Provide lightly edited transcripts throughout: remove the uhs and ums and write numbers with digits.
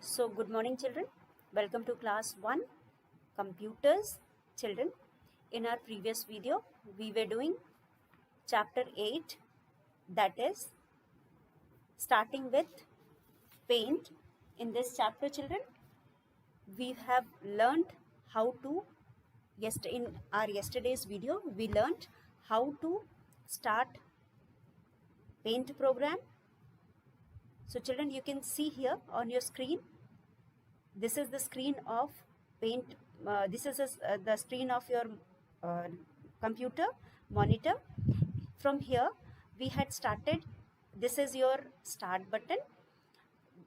So, good morning, children. Welcome to class 1 computers. Children, in our previous video, we were doing chapter 8, that is starting with paint. In this chapter, children, we have learned how to, in our yesterday's video, we learned how to start paint program. So, children, you can see here on your screen. This is the screen of paint. This is the screen of your uh, computer monitor. From here we had started. This is your start button.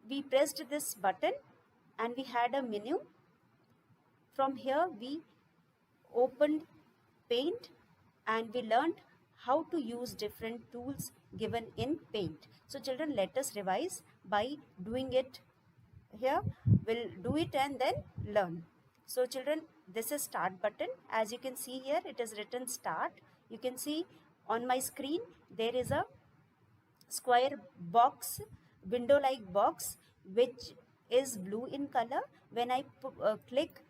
We pressed this button and we had a menu. From here we opened paint and we learned how to use different tools given in paint. So children, let us revise by doing it here. We'll do it and then learn. So children, this is start button. As you can see here, it is written start. You can see on my screen there is a square box, window like box, which is blue in color. When I click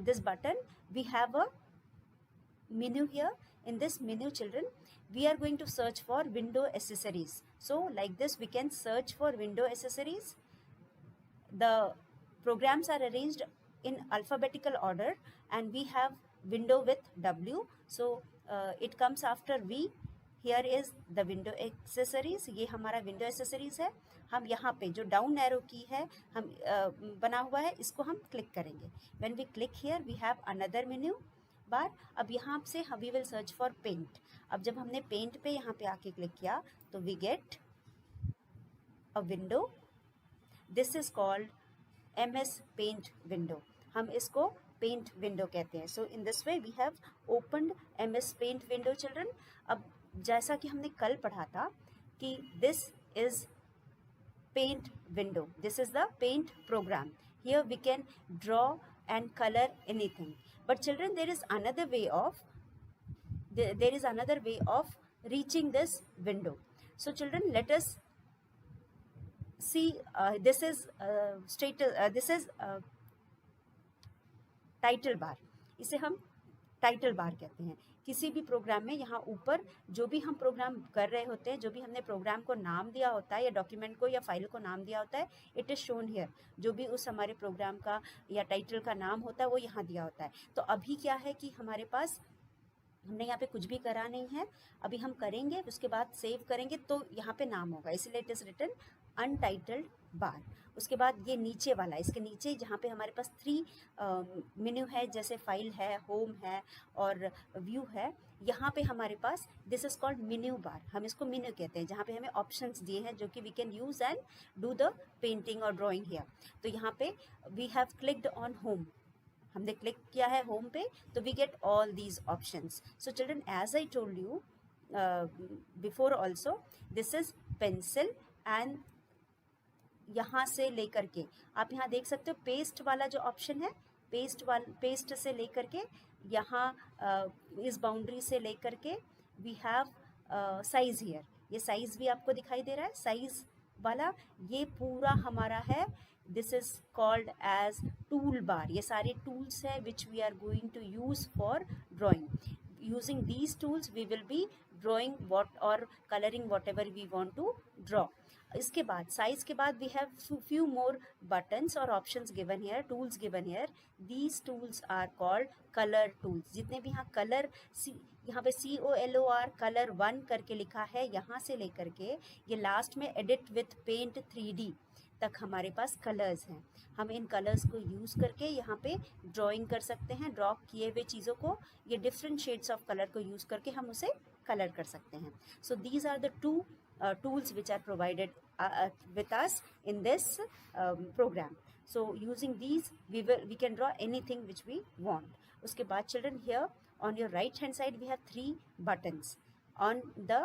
this button, we have a menu here. In this menu, children, we are going to search for window accessories. So like this we can search for window accessories. The programs are arranged in alphabetical order and we have window with W. So it comes after V. Here is the window accessories. ये हमारा window accessories है. हम यहाँ पे जो down arrow की है हम बना हुआ है, इसको हम click करेंगे. When we click here, we have another menu bar. अब यहाँ से we will search for paint. अब जब हमने paint पे यहाँ पे आके click किया तो we get a window. This is called MS Paint window. हम इसको paint window कहते हैं. So in this way we have opened MS Paint window, children. अब जैसा कि हमने कल पढ़ा था कि this is paint window. This is the paint program. Here we can draw and color anything. But children, there is another way of reaching this window. So children, let us see. This is title bar. इसे हम title bar कहते हैं. किसी भी programme में यहाँ ऊपर जो भी हम प्रोग्राम कर रहे होते हैं, जो भी हमने प्रोग्राम को नाम दिया होता है या डॉक्यूमेंट को या फाइल को नाम दिया होता है, इट इज़ शोन हियर. जो भी उस हमारे प्रोग्राम का या टाइटल का नाम होता है वो यहाँ दिया होता है. तो अभी क्या है कि हमारे पास हमने यहाँ पे कुछ भी करा नहीं है. अभी हम करेंगे, उसके बाद सेव करेंगे तो यहाँ पे नाम होगा, इसलिए इट इज़ रिटन अनटाइटल्ड बार. उसके बाद ये नीचे वाला, इसके नीचे जहाँ पे हमारे पास 3 मेन्यू है, जैसे फाइल है, होम है और व्यू है, यहाँ पे हमारे पास this is called menu bar. हम इसको मेन्यू कहते हैं, जहाँ पे हमें ऑप्शंस दिए हैं जो कि we can use and do the painting और ड्राइंग हियर. तो यहाँ पे we have clicked on home. हमने क्लिक किया है होम पे, तो we get all these options. So children, as I told you before also, this is pencil and यहाँ से लेकर के आप यहाँ देख सकते हो पेस्ट वाला जो ऑप्शन है, पेस्ट से लेकर के यहाँ इस बाउंड्री से लेकर के वी हैव साइज हियर. ये साइज भी आपको दिखाई दे रहा है, साइज वाला ये पूरा हमारा है. This is called as toolbar. ये सारे टूल्स है which we are going to use for drawing. Using these tools we will be drawing what और colouring whatever we want to draw. इसके बाद साइज के बाद we have few more buttons और options given here, tools given here. These tools are called colour tools. जितने भी यहाँ colour, यहाँ पे COLOR कलर 1 करके लिखा है, यहाँ से लेकर के ये लास्ट में एडिट विथ पेंट 3D तक हमारे पास कलर्स हैं. हम इन कलर्स को यूज़ करके यहाँ पे ड्राइंग कर सकते हैं. ड्रॉ किए हुए चीज़ों को ये डिफरेंट शेड्स ऑफ कलर को यूज़ करके हम उसे कलर कर सकते हैं. So these are the 2 tools which are provided with us in this program. So using these we can draw anything which we want. उसके बाद children, here on your right hand side we have 3 buttons. On the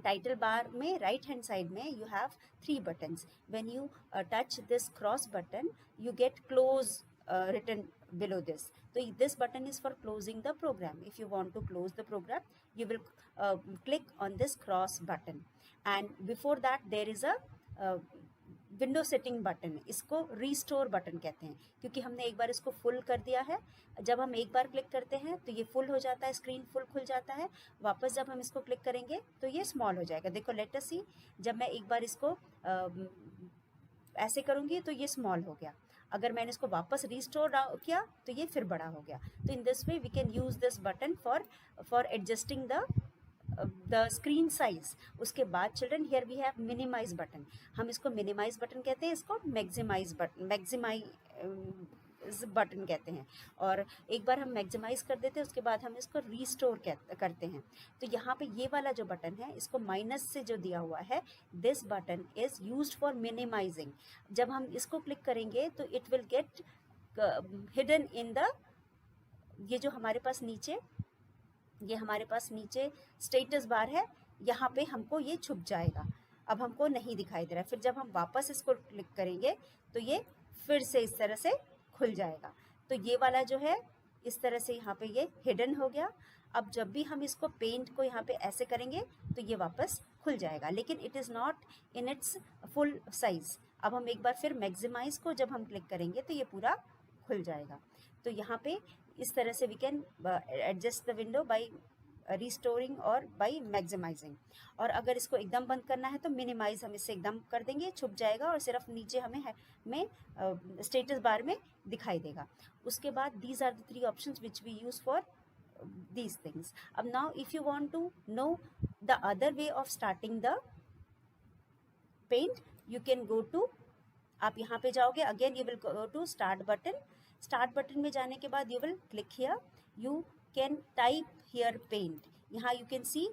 title bar में right hand side में you have 3 buttons. When you touch this cross button, you get close written below this. So this button is for closing the program. If you want to close the program, you will click on this cross button, and before that there is a window setting button, इसको restore button कहते हैं, क्योंकि हमने एक बार इसको full कर दिया है। जब हम एक बार क्लिक करते हैं तो ये फुल हो जाता है, स्क्रीन फुल खुल जाता है। वापस जब हम इसको क्लिक करेंगे तो ये स्मॉल हो जाएगा। देखो लेट अस सी, जब मैं एक बार इसको ऐसे करूँगी तो ये स्मॉल हो गया। अगर मैंने इसको वापस रीस्टोर किया तो ये फिर बड़ा हो गया। तो in this way we can use this button for adjusting the screen size. उसके बाद children here we have minimise button. हम इसको मिनिमाइज बटन कहते हैं, इसको मैक्सिमाइज बटन कहते हैं। और एक बार हम मैक्सिमाइज कर देते हैं, उसके बाद हम इसको रीस्टोर करते हैं। तो यहाँ पे ये वाला जो बटन है, इसको माइनस से जो दिया हुआ है, this button is used for minimising. जब हम इसको क्लिक करेंगे तो it will get hidden in the, ये जो हमारे पास नीचे स्टेटस बार है, यहाँ पे हमको ये छुप जाएगा। अब हमको नहीं दिखाई दे रहा है। फिर जब हम वापस इसको क्लिक करेंगे तो ये फिर से इस तरह से खुल जाएगा। तो ये वाला जो है इस तरह से यहाँ पे ये हिडन हो गया। अब जब भी हम इसको पेंट को यहाँ पे ऐसे करेंगे तो ये वापस खुल जाएगा, लेकिन it is not in its full size. अब हम एक बार फिर मैक्सिमाइज को जब हम क्लिक करेंगे तो ये पूरा खुल जाएगा। तो यहाँ पे इस तरह से we can adjust the window by restoring और बाय मैक्सिमाइजिंग। और अगर इसको एकदम बंद करना है तो मिनिमाइज हम इससे एकदम कर देंगे, छुप जाएगा और सिर्फ नीचे हमें स्टेटस बार में दिखाई देगा। उसके बाद these are the 3 options which we use for these things. अब now if you want to know the other way of starting the paint, you can go to, आप यहाँ पे जाओगे, again you will go to start button. Start button में जाने के बाद you will click here, you can type here paint. यहाँ you can see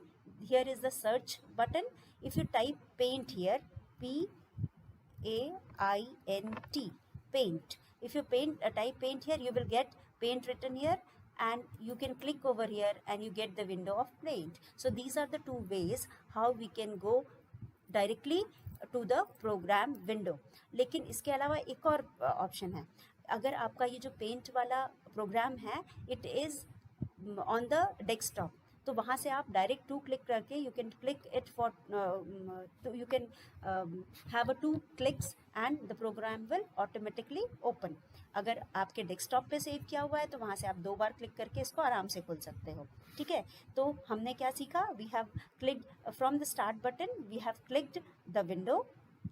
here is the search button. If you type paint here, P-A-I-N-T, paint. If you type paint here, you will get paint written here, and you can click over here and you get the window of paint. So these are the 2 ways how we can go directly to the program window. लेकिन इसके अलावा एक और option है। अगर आपका ये जो पेंट वाला प्रोग्राम है, it is on the desktop, तो वहाँ से आप डायरेक्ट 2 क्लिक करके you can click it for, you can have 2 clicks and the program will automatically open. अगर आपके डेस्कटॉप पे सेव किया हुआ है तो वहाँ से आप 2 बार क्लिक करके इसको आराम से खोल सकते हो। ठीक है, तो हमने क्या सीखा, we have clicked from the start button, we have clicked the window,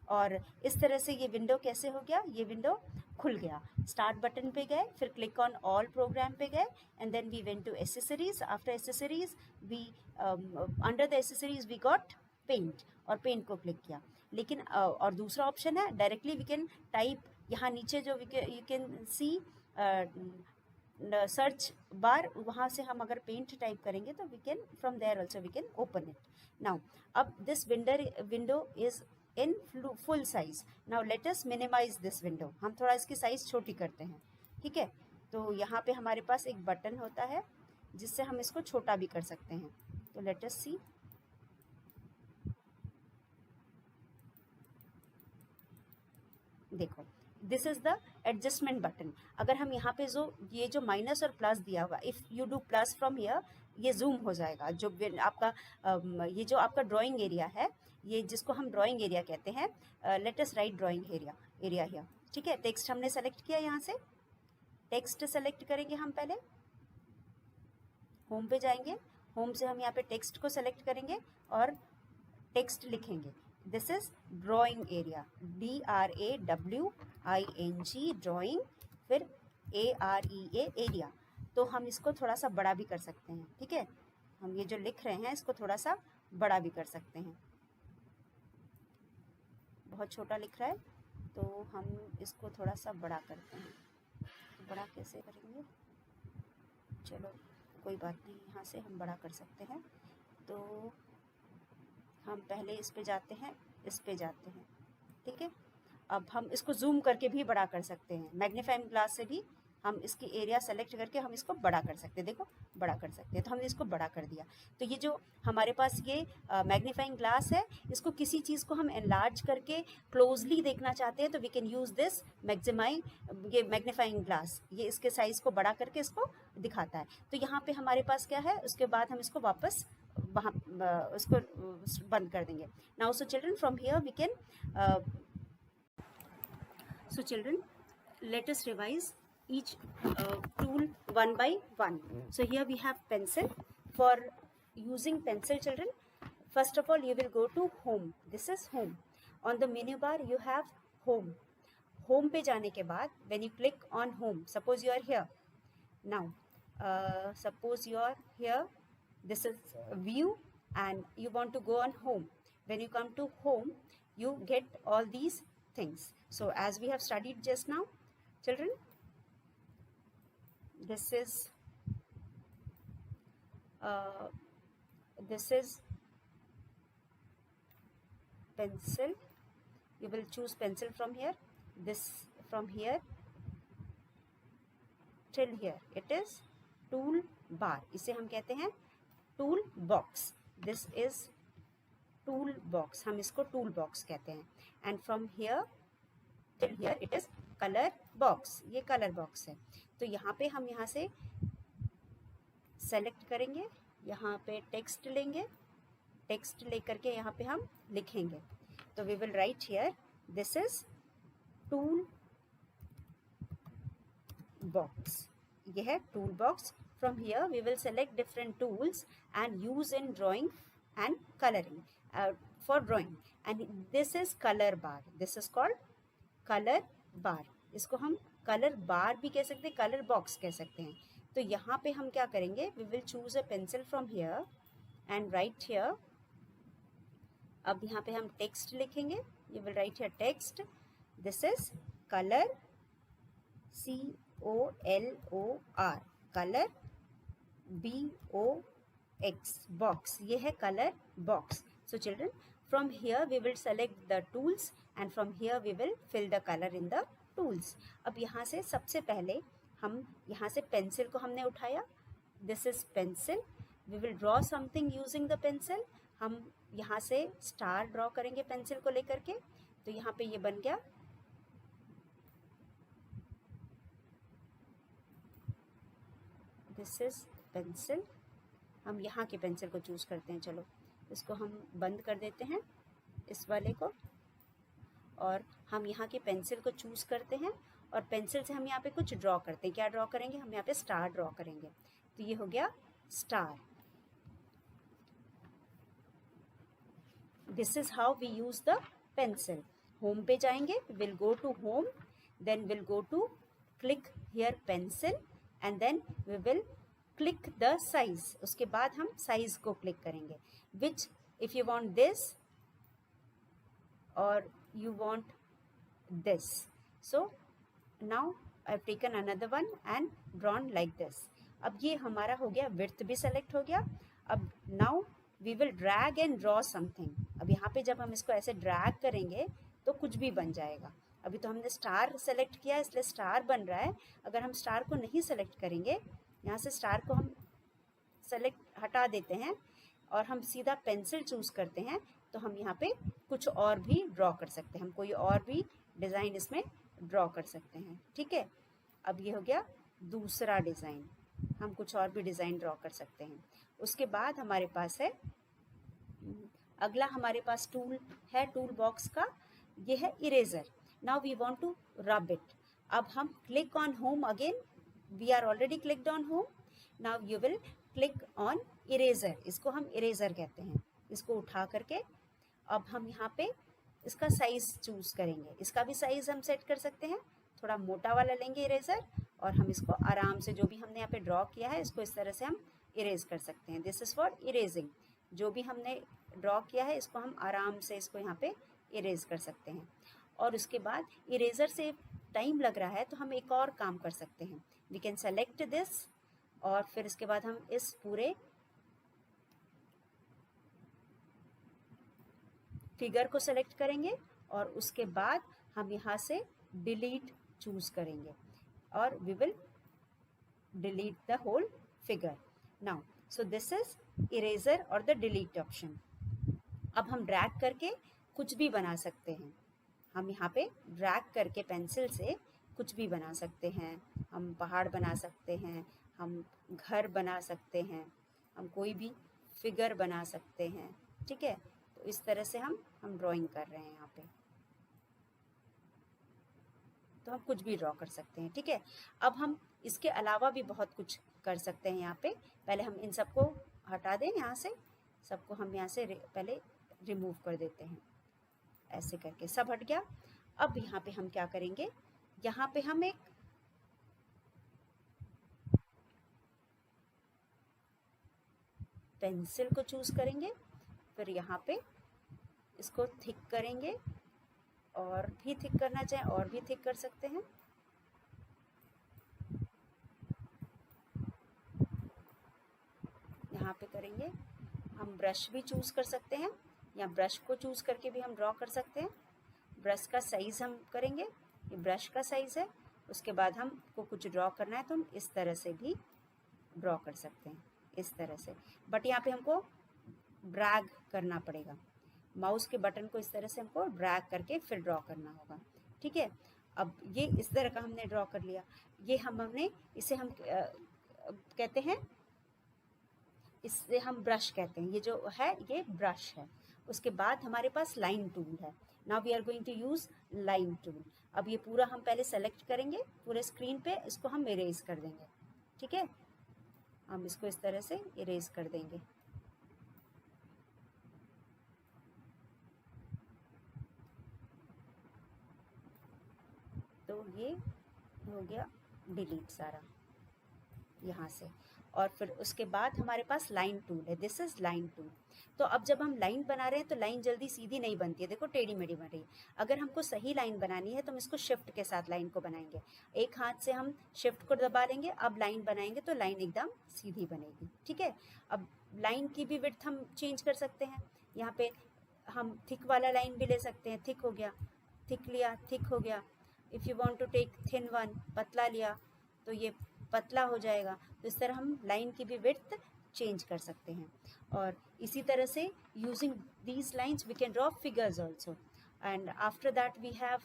और इस तरह से ये विंडो कैसे हो गया, ये विंडो खुल गया। स्टार्ट बटन पे गए, फिर क्लिक ऑन ऑल प्रोग्राम पे गए, and then we went to accessories. After accessories we under the accessories we got paint, और पेंट को क्लिक किया। लेकिन और दूसरा ऑप्शन है डायरेक्टली वी कैन टाइप, यहाँ नीचे जो you can see search bar, वहाँ से हम अगर पेंट टाइप करेंगे तो we can from there also we can open it. Now अब this window is in full size. Now let us minimise this window, हम थोड़ा इसकी साइज छोटी करते हैं। ठीक है, तो यहाँ पे हमारे पास एक बटन होता है जिससे हम इसको छोटा भी कर सकते हैं। तो लेट अस सी, देखो this is the adjustment button. अगर हम यहाँ पे ये जो माइनस और प्लस दिया हुआ, if you do plus from here, ये जूम हो जाएगा। जो आपका ये जो आपका ड्राइंग एरिया है, ये जिसको हम ड्राइंग एरिया कहते हैं, let us right drawing area here. ठीक है, टेक्स्ट हमने सेलेक्ट किया, यहाँ से टेक्स्ट सेलेक्ट करेंगे हम। पहले होम पे जाएंगे, होम से हम यहाँ पे टेक्स्ट को सेलेक्ट करेंगे और टेक्स्ट लिखेंगे। This is drawing area, DRAWING drawing, फिर AREA एरिया। तो हम इसको थोड़ा सा बड़ा भी कर सकते हैं। ठीक है, हम ये जो लिख रहे हैं इसको थोड़ा सा बड़ा भी कर सकते हैं। बहुत छोटा लिख रहा है तो हम इसको थोड़ा सा बड़ा करते हैं। तो बड़ा कैसे करेंगे, चलो कोई बात नहीं, यहाँ से हम बड़ा कर सकते हैं। तो हम पहले इस पे जाते हैं, इस पे जाते हैं। ठीक है, अब हम इसको जूम करके भी बड़ा कर सकते हैं। मैग्नीफाइंग ग्लास से भी हम इसकी एरिया सेलेक्ट करके हम इसको बड़ा कर सकते हैं। देखो बड़ा कर सकते हैं, तो हमने इसको बड़ा कर दिया। तो ये जो हमारे पास ये मैग्नीफाइंग ग्लास है, इसको किसी चीज़ को हम एनलार्ज करके क्लोजली देखना चाहते हैं तो वी कैन यूज़ दिस ये मैग्नीफाइंग ग्लास। ये इसके साइज़ को बड़ा करके इसको दिखाता है। तो यहाँ पे हमारे पास क्या है, उसके बाद हम इसको वापस वहाँ उसको बंद कर देंगे। Now so children, from here we can So children, let us revise each tool one by one. So here we have pencil. For using pencil, children, first of all you will go to home. This is home. On the menu bar you have home. Home पे जाने के बाद when you click on home, suppose you are here. Now suppose you are here, this is view and you want to go on home. When you come to home, you get all these things. So as we have studied just now, children, this is pencil. You will choose pencil from here. This from here till here, it is tool bar. इसे हम कहते हैं tool box. This is tool box, हम इसको tool box कहते हैं. And from here till here it is colour box. ये colour box है. तो यहाँ पे हम यहाँ से सेलेक्ट करेंगे, यहाँ पे टेक्स्ट लेंगे, टेक्स्ट लेकर के यहाँ पे हम लिखेंगे. तो we will write here this is tool box. यह है tool box. From here we will select different tools and use in drawing and coloring for drawing. And this is color bar. This is called color bar. इसको हम color bar भी कह सकते हैं, color box कह सकते हैं. तो यहाँ पे हम क्या करेंगे, we will choose a pencil from here and write here. अब यहाँ पे हम text लिखेंगे. You will write here text. This is color, COLOR, color, BOX, box. ये है color box. So children, from here we will select the tools and from here we will fill the color in the tools. अब यहाँ से सबसे पहले हम यहाँ से पेंसिल को हमने उठाया. This is pencil. We will draw something using the pencil. हम यहाँ से स्टार ड्रॉ करेंगे पेंसिल को लेकर के. तो यहाँ पे ये बन गया दिस इज पेंसिल. हम यहाँ के पेंसिल को चूज़ करते हैं. चलो इसको हम बंद कर देते हैं, इस वाले को, और हम यहाँ के पेंसिल को चूज़ करते हैं और पेंसिल से हम यहाँ पे कुछ ड्रॉ करते हैं. क्या ड्रॉ करेंगे, हम यहाँ पे स्टार ड्रॉ करेंगे. तो ये हो गया star. This is how we use the pencil. Home पे जाएंगे, will go to home, then will go to click here pencil and then we will click the size. उसके बाद हम साइज को क्लिक करेंगे. Which if you want this और you want this. So now I have taken another one and drawn like this. अब ये हमारा हो गया, विड्थ भी सेलेक्ट हो गया. अब now we will drag and draw something. अब यहाँ पे जब हम इसको ऐसे ड्रैग करेंगे तो कुछ भी बन जाएगा. अभी तो हमने स्टार सेलेक्ट किया इसलिए स्टार बन रहा है. अगर हम स्टार को नहीं सेलेक्ट करेंगे, यहाँ से स्टार को हम सेलेक्ट हटा देते हैं और हम सीधा पेंसिल चूज़ करते हैं, तो हम यहाँ पे कुछ और भी ड्रॉ कर सकते हैं. हम कोई और भी डिज़ाइन इसमें ड्रॉ कर सकते हैं. ठीक है. अब ये हो गया दूसरा डिज़ाइन. हम कुछ और भी डिज़ाइन ड्रॉ कर सकते हैं. उसके बाद हमारे पास है अगला, हमारे पास टूल है टूल बॉक्स का. ये है eraser. Now we want to rub it. अब हम click on home again. We are already clicked on home. Now you will click on eraser. इसको हम इरेजर कहते हैं. इसको उठा करके अब हम यहाँ पे इसका साइज चूज करेंगे. इसका भी साइज हम सेट कर सकते हैं. थोड़ा मोटा वाला लेंगे इरेजर और हम इसको आराम से, जो भी हमने यहाँ पे ड्रॉ किया है, इसको इस तरह से हम इरेज कर सकते हैं. This is for erasing. जो भी हमने ड्रॉ किया है इसको हम आराम से इसको यहाँ पे इरेज कर सकते हैं. और उसके बाद इरेजर से टाइम लग रहा है तो हम एक और काम कर सकते हैं. वी कैन सेलेक्ट दिस और फिर इसके बाद हम इस पूरे फिगर को सेलेक्ट करेंगे और उसके बाद हम यहाँ से डिलीट चूज करेंगे और we will delete the whole figure. Now so this is eraser और द डिलीट ऑप्शन. अब हम ड्रैग करके कुछ भी बना सकते हैं. हम यहाँ पे ड्रैग करके पेंसिल से कुछ भी बना सकते हैं. हम पहाड़ बना सकते हैं, हम घर बना सकते हैं, हम कोई भी फिगर बना सकते हैं. ठीक है. तो इस तरह से हम ड्राइंग कर रहे हैं यहाँ पे. तो हम कुछ भी ड्रॉ कर सकते हैं, ठीक है। अब हम इसके अलावा भी बहुत कुछ कर सकते हैं यहाँ पे। पहले हम इन सबको हटा दें, यहाँ से सबको हम यहाँ से पहले रिमूव कर देते हैं। ऐसे करके सब हट गया। अब यहाँ पे हम क्या करेंगे, यहाँ पे हम एक पेंसिल को चूज करेंगे, फिर यहाँ पे इसको थिक करेंगे, और भी थिक करना चाहें और भी थिक कर सकते हैं। यहाँ पे करेंगे। हम ब्रश भी चूज कर सकते हैं, या ब्रश को चूज करके भी हम ड्रॉ कर सकते हैं। ब्रश का साइज हम करेंगे, ये ब्रश का साइज है। उसके बाद हमको कुछ ड्रॉ करना है तो हम इस तरह से भी ड्रॉ कर सकते हैं, इस तरह से। बट यहाँ पे हमको ड्रैग करना पड़ेगा, माउस के बटन को इस तरह से हमको ड्रैग करके फिर ड्रॉ करना होगा, ठीक है। अब ये इस तरह का हमने ड्रॉ कर लिया। ये हमने इसे हम कहते हैं, इससे हम ब्रश कहते हैं। ये जो है ये ब्रश है। उसके बाद हमारे पास लाइन टूल है। Now we are going to use line tool. अब ये पूरा हम पहले सेलेक्ट करेंगे पूरे स्क्रीन पे, इसको हम इरेज कर देंगे, ठीक है। हम इसको इस तरह से इरेज कर देंगे। तो ये हो गया डिलीट सारा यहाँ से। और फिर उसके बाद हमारे पास लाइन टूल है, दिस इज लाइन टूल। तो अब जब हम लाइन बना रहे हैं तो लाइन जल्दी सीधी नहीं बनती है, देखो टेढ़ी मेढ़ी बन रही है। अगर हमको सही लाइन बनानी है तो हम इसको शिफ्ट के साथ लाइन को बनाएंगे। एक हाथ से हम शिफ्ट को दबा लेंगे, अब लाइन बनाएंगे तो लाइन एकदम सीधी बनेगी, ठीक है। अब लाइन की भी विड्थ हम चेंज कर सकते हैं। यहाँ पे हम थिक वाला लाइन भी ले सकते हैं, थिक हो गया, थिक लिया, थिक हो गया। If you want to take thin one, पतला लिया तो ये पतला हो जाएगा। तो इस तरह हम लाइन की भी विड्थ चेंज कर सकते हैं। और इसी तरह से using these lines we can draw figures also. And after that we have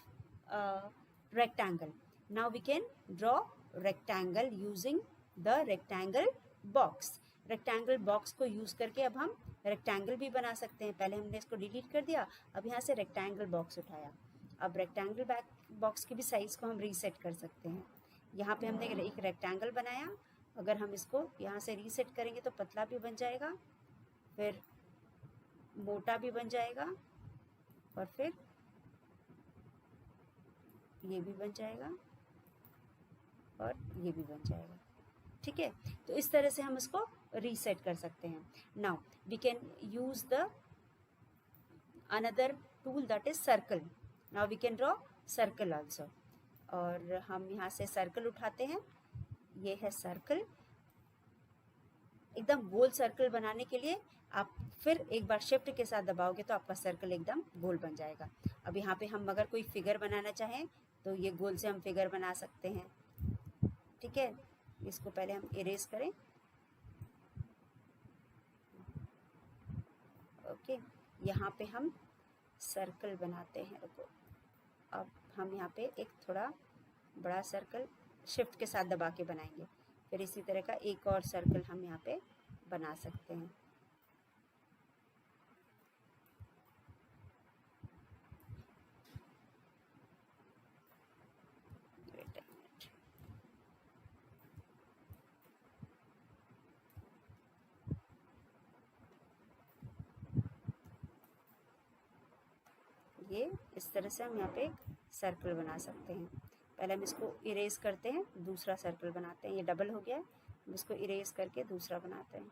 rectangle. Now we can draw rectangle using the rectangle box. Rectangle box को यूज़ करके अब हम रेक्टेंगल भी बना सकते हैं। पहले हमने इसको डिलीट कर दिया, अब यहाँ से रेक्टेंगल बॉक्स उठाया। अब रेक्टेंगल बॉक्स की भी साइज़ को हम रीसेट कर सकते हैं। यहाँ पे हमने एक रेक्टेंगल बनाया, अगर हम इसको यहाँ से रीसेट करेंगे तो पतला भी बन जाएगा, फिर मोटा भी बन जाएगा, और फिर ये भी बन जाएगा, और ये भी बन जाएगा, ठीक है। तो इस तरह से हम इसको रीसेट कर सकते हैं। Now we can use the another tool that is circle. Now we can draw circle also. और हम यहाँ से सर्कल उठाते हैं, ये है सर्कल। एकदम गोल सर्कल बनाने के लिए आप फिर एक बार शिफ्ट के साथ दबाओगे तो आपका सर्कल एकदम गोल बन जाएगा। अब यहाँ पे हम अगर कोई फिगर बनाना चाहें तो ये गोल से हम फिगर बना सकते हैं, ठीक है। इसको पहले हम इरेज करें, ओके। यहाँ पे हम सर्कल बनाते हैं, रुको। अब हम यहाँ पे एक थोड़ा बड़ा सर्कल शिफ्ट के साथ दबा के बनाएंगे, फिर इसी तरह का एक और सर्कल हम यहाँ पे बना सकते हैं। ये इस तरह से हम यहाँ पे एक सर्कल बना सकते हैं। पहले हम इसको इरेज करते हैं, दूसरा सर्कल बनाते हैं। ये डबल हो गया है, हम इसको इरेज करके दूसरा बनाते हैं।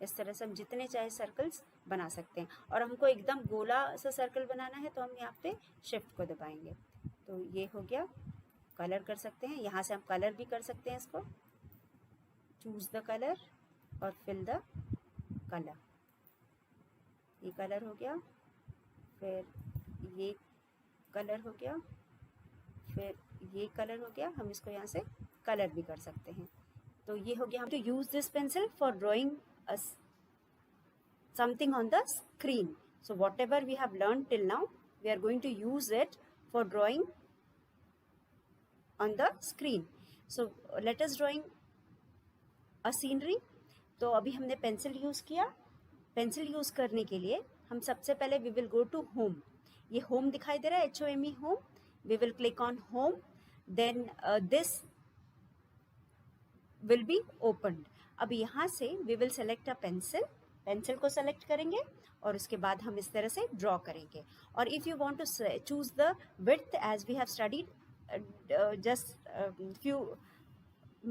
इस तरह से हम जितने चाहे सर्कल्स बना सकते हैं। और हमको एकदम गोला सा सर्कल बनाना है तो हम यहाँ पे शिफ्ट को दबाएंगे। तो ये हो गया। कलर कर सकते हैं, यहाँ से हम कलर भी कर सकते हैं इसको। चूज द कलर और फिल द कलर। ये कलर हो गया, फिर ये कलर हो गया, फिर ये कलर हो गया। हम इसको यहाँ से कलर भी कर सकते हैं। तो ये हो गया। हम to use this pencil for drawing something on the screen. So whatever we have learned till now, we are going to use it for drawing on the screen. So let us drawing a scenery. तो अभी हमने pencil use किया. Pencil use करने के लिए हम सबसे पहले we will go to home. ये home दिखाई दे रहा है, HOME home. We will click on home. Then this will be opened. अब यहाँ से we will select a pencil. Pencil को सेलेक्ट करेंगे और उसके बाद हम इस तरह से ड्रॉ करेंगे. और if you want to choose the width as we have studied just few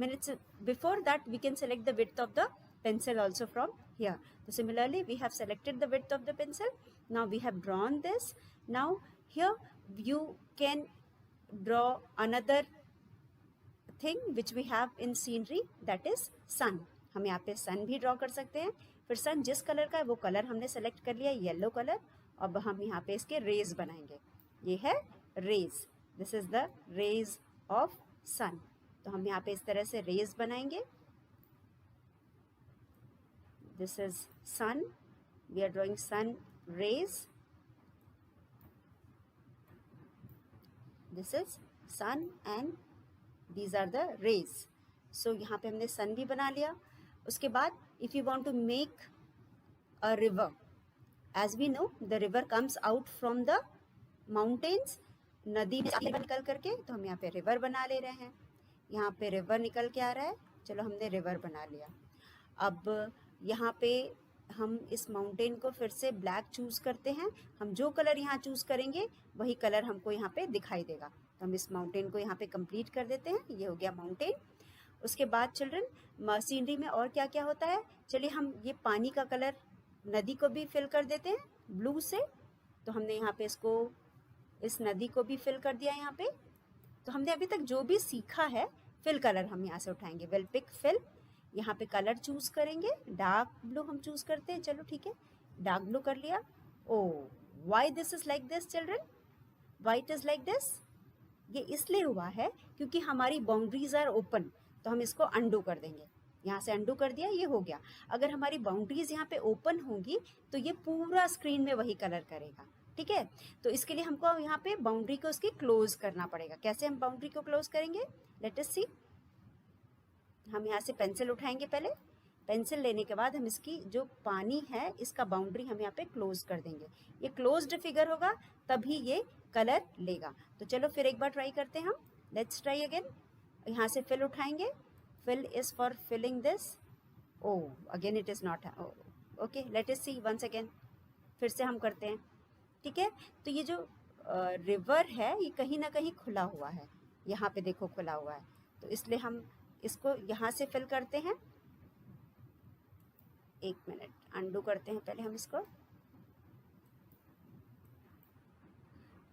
minutes before that, we can select the width of the pencil also from here. So similarly, we have selected the width of the pencil. Now we have drawn this. Now here you can draw another thing which we have in scenery, that is sun. हम यहाँ पे sun भी draw कर सकते हैं. फिर sun जिस colour का है वो कलर हमने सेलेक्ट कर लिया, येलो कलर. अब हम यहाँ पे इसके रेज बनाएंगे. ये है rays. This is the rays of sun. तो हम यहाँ पे इस तरह से रेज बनाएंगे. This is sun. We are drawing sun rays. This is sun and these are the rays. So यहाँ पे हमने सन भी बना लिया. उसके बाद if you want to make a river, as we know the river comes out from the mountains. नदी में निकल करके, तो हम यहाँ पे रिवर बना ले रहे हैं. यहाँ पे रिवर निकल के आ रहा है. चलो हमने रिवर बना लिया. अब यहाँ पे हम इस माउंटेन को फिर से ब्लैक चूज़ करते हैं. हम जो कलर यहाँ चूज़ करेंगे वही कलर हमको यहाँ पे दिखाई देगा. तो हम इस माउंटेन को यहाँ पे कंप्लीट कर देते हैं. ये हो गया माउंटेन. उसके बाद चिल्ड्रन सीनरी में और क्या क्या होता है. चलिए हम ये पानी का कलर नदी को भी फिल कर देते हैं ब्लू से. तो हमने यहाँ पे इसको, इस नदी को भी फिल कर दिया यहाँ पे. तो हमने अभी तक जो भी सीखा है फिल कलर हम यहाँ से उठाएंगे. Well pick fill. यहाँ पे कलर चूज़ करेंगे. डार्क ब्लू हम चूज़ करते हैं. चलो ठीक है, डार्क ब्लू कर लिया. Oh why this is like this children? Why it is like this? ये इसलिए हुआ है क्योंकि हमारी बाउंड्रीज आर ओपन. तो हम इसको अंडू कर देंगे. यहाँ से अंडू कर दिया, ये हो गया. अगर हमारी बाउंड्रीज यहाँ पे ओपन होंगी तो ये पूरा स्क्रीन में वही कलर करेगा. ठीक है. तो इसके लिए हमको यहाँ पे बाउंड्री को उसकी क्लोज करना पड़ेगा. कैसे हम बाउंड्री को क्लोज करेंगे? लेट अस सी. हम यहाँ से पेंसिल उठाएंगे. पहले पेंसिल लेने के बाद हम इसकी जो पानी है इसका बाउंड्री हम यहाँ पे क्लोज कर देंगे. ये क्लोज्ड फिगर होगा तभी ये कलर लेगा. तो चलो फिर एक बार ट्राई करते हैं हम. Let's try again. यहाँ से फिल उठाएंगे. Fill is for filling this. Oh again it is not. Okay, let us see once again. फिर से हम करते हैं. ठीक है. तो ये जो रिवर है ये कहीं ना कहीं खुला हुआ है. यहाँ पे देखो खुला हुआ है. तो इसलिए हम इसको यहाँ से फिल करते हैं. एक मिनट, अंडू करते हैं पहले हम इसको.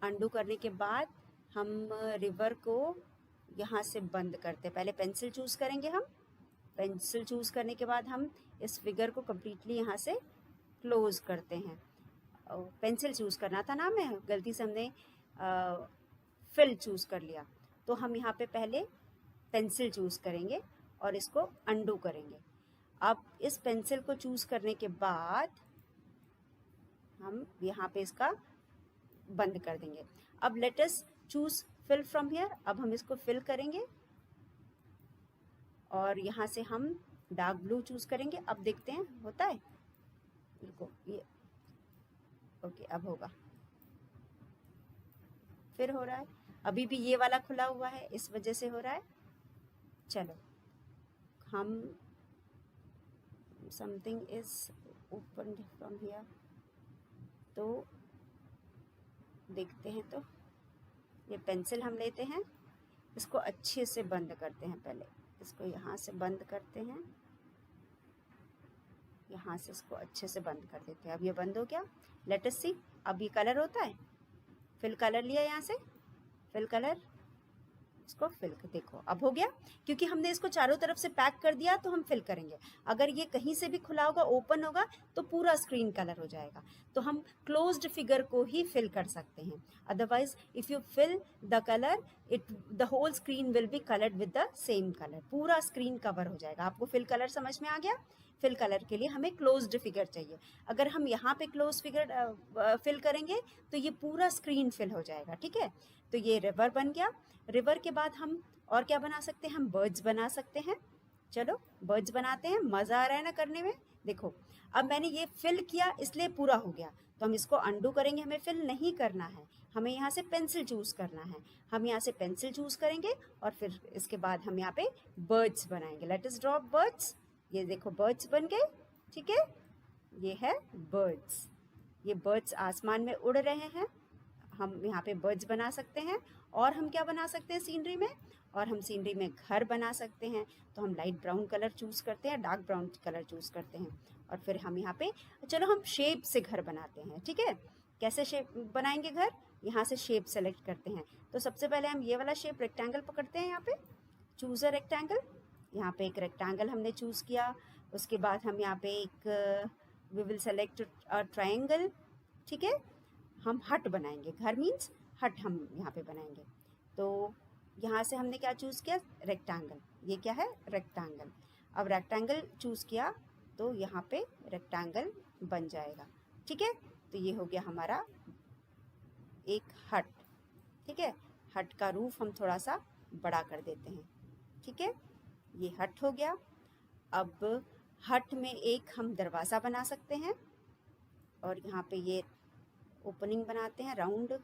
अंडू करने के बाद हम रिवर को यहाँ से बंद करते हैं. पहले पेंसिल चूज़ करेंगे हम. पेंसिल चूज़ करने के बाद हम इस फिगर को कम्प्लीटली यहाँ से क्लोज करते हैं. पेंसिल चूज़ करना था ना, मैं गलती से हमने फिल चूज़ कर लिया. तो हम यहाँ पे पहले पेंसिल चूज़ करेंगे और इसको अंडू करेंगे. अब इस पेंसिल को चूज़ करने के बाद हम यहाँ पे इसका बंद कर देंगे. अब let us choose fill from here. अब हम इसको फिल करेंगे और यहाँ से हम डार्क ब्लू चूज़ करेंगे. अब देखते हैं होता है. देखो ये ओके, अब होगा. फिर हो रहा है. अभी भी ये वाला खुला हुआ है, इस वजह से हो रहा है. चलो हम something is open from here. तो देखते हैं. तो ये पेंसिल हम लेते हैं, इसको अच्छे से बंद करते हैं. पहले इसको यहाँ से बंद करते हैं. यहाँ से इसको अच्छे से बंद कर देते हैं. अब ये बंद हो गया. लेट अस सी. अब ये कलर होता है. फिल कलर लिया यहाँ से. फिल कलर, इसको फिल कर. देखो अब हो गया. क्योंकि हमने इसको चारों तरफ से पैक कर दिया तो हम फिल करेंगे. अगर ये कहीं से भी खुला होगा, ओपन होगा, तो पूरा स्क्रीन कलर हो जाएगा. तो हम क्लोज्ड फिगर को ही फिल कर सकते हैं. Otherwise if you fill the colour, the whole screen will be coloured with the same colour. पूरा स्क्रीन कवर हो जाएगा. आपको फिल कलर समझ में आ गया. फिल कलर के लिए हमें क्लोज्ड फिगर चाहिए। अगर हम यहाँ पे क्लोज फिगर फिल करेंगे तो ये पूरा स्क्रीन फिल हो जाएगा, ठीक है। तो ये रिवर बन गया। रिवर के बाद हम और क्या बना सकते हैं, हम बर्ड्स बना सकते हैं। चलो बर्ड्स बनाते हैं, मज़ा आ रहा है ना करने में। देखो अब मैंने ये फिल किया इसलिए पूरा हो गया, तो हम इसको अंडू करेंगे, हमें फिल नहीं करना है, हमें यहाँ से पेंसिल चूज़ करना है। हम यहाँ से पेंसिल चूज़ करेंगे और फिर इसके बाद हम यहाँ पे बर्ड्स बनाएंगे। Let us draw birds. ये देखो बर्ड्स बन गए, ठीक है, ये है बर्ड्स। ये बर्ड्स आसमान में उड़ रहे हैं, हम यहाँ पे बर्ड्स बना सकते हैं। और हम क्या बना सकते हैं सीनरी में, और हम सीनरी में घर बना सकते हैं। तो हम लाइट ब्राउन कलर चूज़ करते हैं, डार्क ब्राउन कलर चूज़ करते हैं, और फिर हम यहाँ पे चलो हम शेप से घर बनाते हैं, ठीक है। कैसे शेप बनाएंगे घर, यहाँ से शेप सेलेक्ट करते हैं। तो सबसे पहले हम ये वाला शेप रेक्टेंगल पकड़ते हैं, यहाँ पे चूज़ अ रेक्टेंगल। यहाँ पे एक रेक्टेंगल हमने चूज़ किया। उसके बाद हम यहाँ पे एक we will select a triangle, ठीक है। हम हट बनाएंगे, घर मीन्स हट हम यहाँ पे बनाएंगे। तो यहाँ से हमने क्या चूज़ किया, रेक्टेंगल। ये क्या है, रेक्टेंगल। अब रेक्टेंगल चूज़ किया तो यहाँ पे रेक्टेंगल बन जाएगा, ठीक है। तो ये हो गया हमारा एक हट, ठीक है। हट का रूफ हम थोड़ा सा बड़ा कर देते हैं, ठीक है। ये हट हो गया। अब हट में एक हम दरवाज़ा बना सकते हैं, और यहाँ पे ये ओपनिंग बनाते हैं राउंड।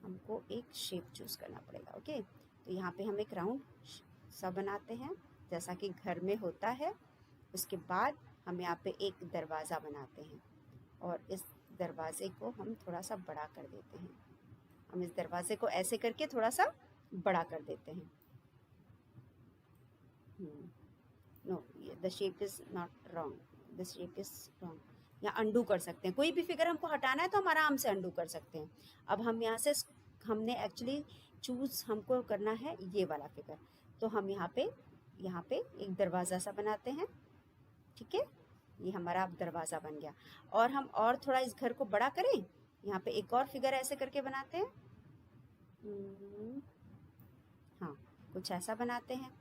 हमको एक शेप चूज़ करना पड़ेगा, ओके। तो यहाँ पे हम एक राउंड सा बनाते हैं जैसा कि घर में होता है। उसके बाद हम यहाँ पे एक दरवाज़ा बनाते हैं, और इस दरवाज़े को हम थोड़ा सा बड़ा कर देते हैं। हम इस दरवाज़े को ऐसे करके थोड़ा सा बड़ा कर देते हैं। No, the shape is not wrong, the shape is wrong. या अंडू कर सकते हैं, कोई भी फिगर हमको हटाना है तो हम आराम से अंडू कर सकते हैं। अब हम यहाँ से हमने एक्चुअली चूज़ हमको करना है ये वाला फिगर, तो हम यहाँ पे एक दरवाज़ा सा बनाते हैं, ठीक है। ये हमारा अब दरवाज़ा बन गया। और हम और थोड़ा इस घर को बड़ा करें, यहाँ पे एक और फिगर ऐसे करके बनाते हैं। हाँ, कुछ ऐसा बनाते हैं,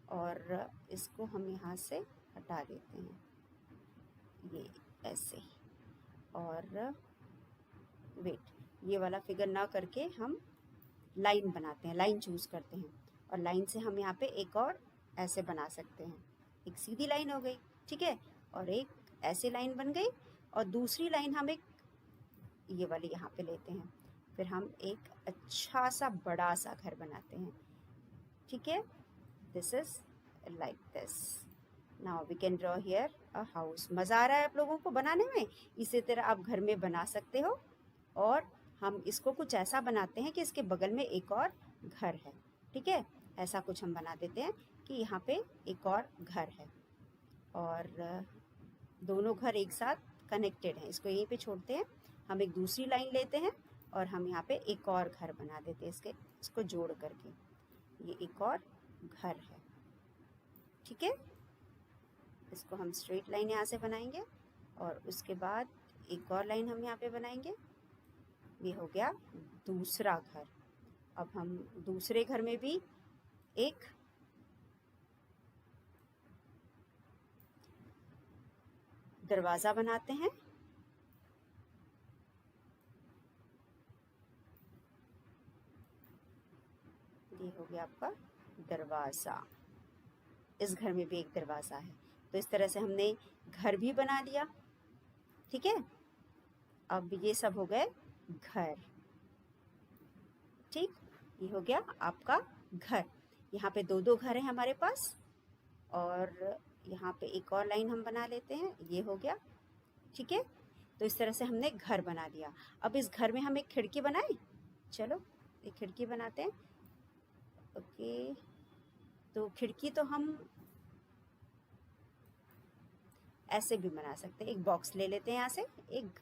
और इसको हम यहाँ से हटा देते हैं, ये ऐसे। और वेट, ये वाला फिगर ना करके हम लाइन बनाते हैं, लाइन चूज़ करते हैं, और लाइन से हम यहाँ पे एक और ऐसे बना सकते हैं। एक सीधी लाइन हो गई, ठीक है, और एक ऐसे लाइन बन गई, और दूसरी लाइन हम एक ये वाली यहाँ पे लेते हैं। फिर हम एक अच्छा सा बड़ा सा घर बनाते हैं, ठीक है। This is like this. Now we can draw here a house. मज़ा आ रहा है आप लोगों को बनाने में? इसी तरह आप घर में बना सकते हो। और हम इसको कुछ ऐसा बनाते हैं कि इसके बगल में एक और घर है, ठीक है। ऐसा कुछ हम बना देते हैं कि यहाँ पे एक और घर है, और दोनों घर एक साथ कनेक्टेड हैं। इसको यहीं पे छोड़ते हैं, हम एक दूसरी लाइन लेते हैं, और हम यहाँ पे एक और घर बना देते हैं इसको जोड़ करके। ये एक और घर है, ठीक है। इसको हम स्ट्रेट लाइन यहाँ से बनाएंगे, और उसके बाद एक और लाइन हम यहाँ पे बनाएंगे। ये हो गया दूसरा घर। अब हम दूसरे घर में भी एक दरवाज़ा बनाते हैं, ये हो गया आपका दरवाज़ा। इस घर में भी एक दरवाज़ा है। तो इस तरह से हमने घर भी बना लिया, ठीक है। अब ये सब हो गए घर, ठीक। ये हो गया आपका घर। यहाँ पे दो दो घर हैं हमारे पास, और यहाँ पे एक और लाइन हम बना लेते हैं, ये हो गया, ठीक है। तो इस तरह से हमने घर बना लिया। अब इस घर में हम एक खिड़की बनाएं, चलो एक खिड़की बनाते हैं, ओके। तो खिड़की तो हम ऐसे भी बना सकते हैं, एक बॉक्स ले लेते हैं, यहाँ से एक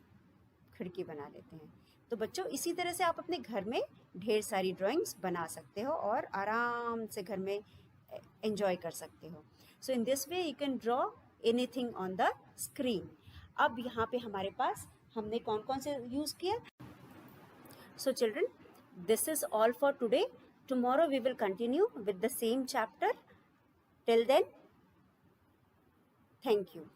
खिड़की बना लेते हैं। तो बच्चों इसी तरह से आप अपने घर में ढेर सारी ड्राइंग्स बना सकते हो, और आराम से घर में एंजॉय कर सकते हो। So in this way you can draw anything on the screen. अब यहाँ पे हमारे पास हमने कौन कौन से यूज़ किया। So children, this is all for today. Tomorrow we will continue with the same chapter. Till then Thank you.